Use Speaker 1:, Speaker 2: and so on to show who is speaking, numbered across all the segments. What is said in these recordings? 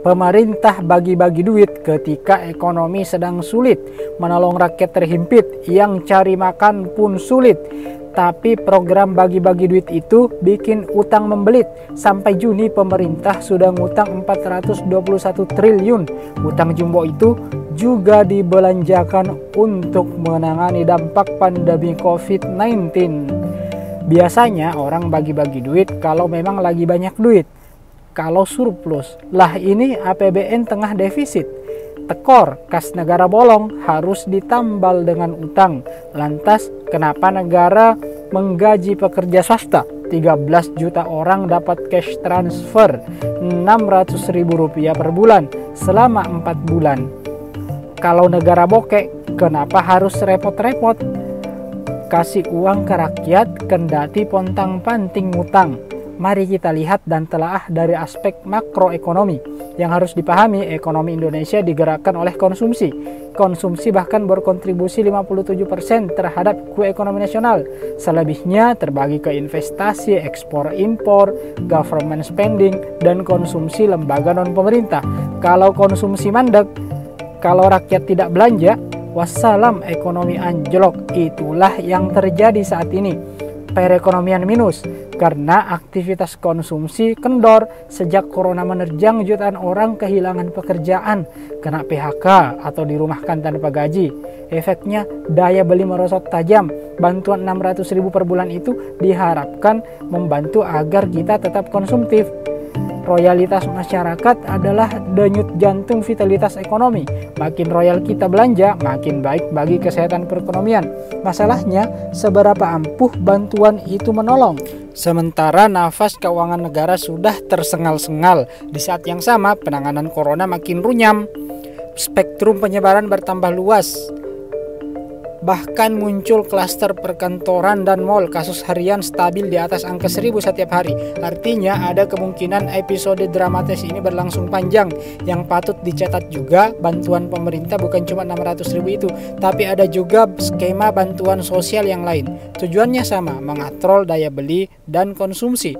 Speaker 1: Pemerintah bagi-bagi duit ketika ekonomi sedang sulit, menolong rakyat terhimpit yang cari makan pun sulit. Tapi program bagi-bagi duit itu bikin utang membelit. Sampai Juni pemerintah sudah ngutang 421 triliun. Utang jumbo itu juga dibelanjakan untuk menangani dampak pandemi COVID-19. Biasanya orang bagi-bagi duit kalau memang lagi banyak duit. Kalau surplus, lah ini APBN tengah defisit. Tekor, kas negara bolong, harus ditambal dengan utang. Lantas, kenapa negara menggaji pekerja swasta? 13 juta orang dapat cash transfer Rp600.000 per bulan selama 4 bulan. Kalau negara bokek, kenapa harus repot-repot kasih uang ke rakyat kendati pontang-panting ngutang? Mari kita lihat dan telaah dari aspek makroekonomi. Yang harus dipahami, ekonomi Indonesia digerakkan oleh konsumsi. Konsumsi bahkan berkontribusi 57% terhadap kue ekonomi nasional. Selebihnya terbagi ke investasi, ekspor-impor, government spending, dan konsumsi lembaga non-pemerintah. Kalau konsumsi mandek, kalau rakyat tidak belanja, wassalam ekonomi anjlok. Itulah yang terjadi saat ini. Perekonomian minus karena aktivitas konsumsi kendor sejak corona menerjang jutaan orang kehilangan pekerjaan, kena PHK atau dirumahkan tanpa gaji. Efeknya daya beli merosot tajam. Bantuan Rp600.000 per bulan itu diharapkan membantu agar kita tetap konsumtif. Royalitas masyarakat adalah denyut jantung vitalitas ekonomi. Makin royal kita belanja, makin baik bagi kesehatan perekonomian. Masalahnya, seberapa ampuh bantuan itu menolong? Sementara nafas keuangan negara sudah tersengal-sengal. Di saat yang sama, penanganan corona makin runyam. Spektrum penyebaran bertambah luas. Bahkan muncul klaster perkantoran dan mal. Kasus harian stabil di atas angka 1.000 setiap hari. Artinya ada kemungkinan episode dramatis ini berlangsung panjang. Yang patut dicatat juga, bantuan pemerintah bukan cuma Rp600.000 itu, tapi ada juga skema bantuan sosial yang lain. Tujuannya sama, mengatrol daya beli dan konsumsi.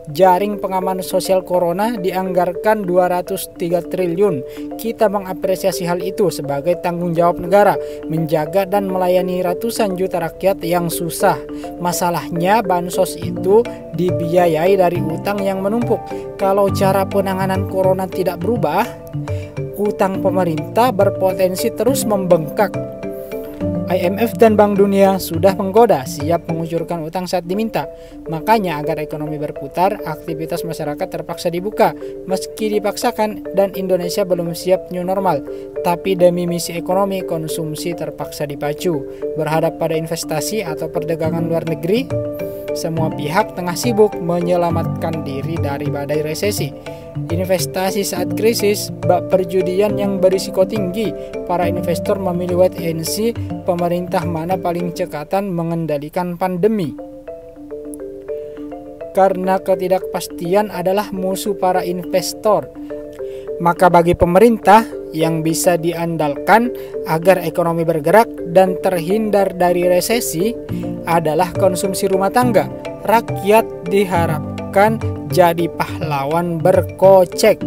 Speaker 1: Jaring pengaman sosial corona dianggarkan Rp203 triliun. Kita mengapresiasi hal itu sebagai tanggung jawab negara, menjaga dan melayani ratusan juta rakyat yang susah. Masalahnya bansos itu dibiayai dari utang yang menumpuk. Kalau cara penanganan corona tidak berubah, utang pemerintah berpotensi terus membengkak. IMF dan Bank Dunia sudah menggoda siap mengucurkan utang saat diminta. Makanya agar ekonomi berputar, aktivitas masyarakat terpaksa dibuka. Meski dipaksakan dan Indonesia belum siap new normal. Tapi demi misi ekonomi, konsumsi terpaksa dipacu. Berhadap pada investasi atau perdagangan luar negeri, semua pihak tengah sibuk menyelamatkan diri dari badai resesi. Investasi saat krisis, bak perjudian yang berisiko tinggi. Para investor memilih wait and see, pemerintah mana paling cekatan mengendalikan pandemi. Karena ketidakpastian adalah musuh para investor. Maka bagi pemerintah yang bisa diandalkan agar ekonomi bergerak dan terhindar dari resesi adalah konsumsi rumah tangga. Rakyat diharapkan jadi pahlawan berkocek.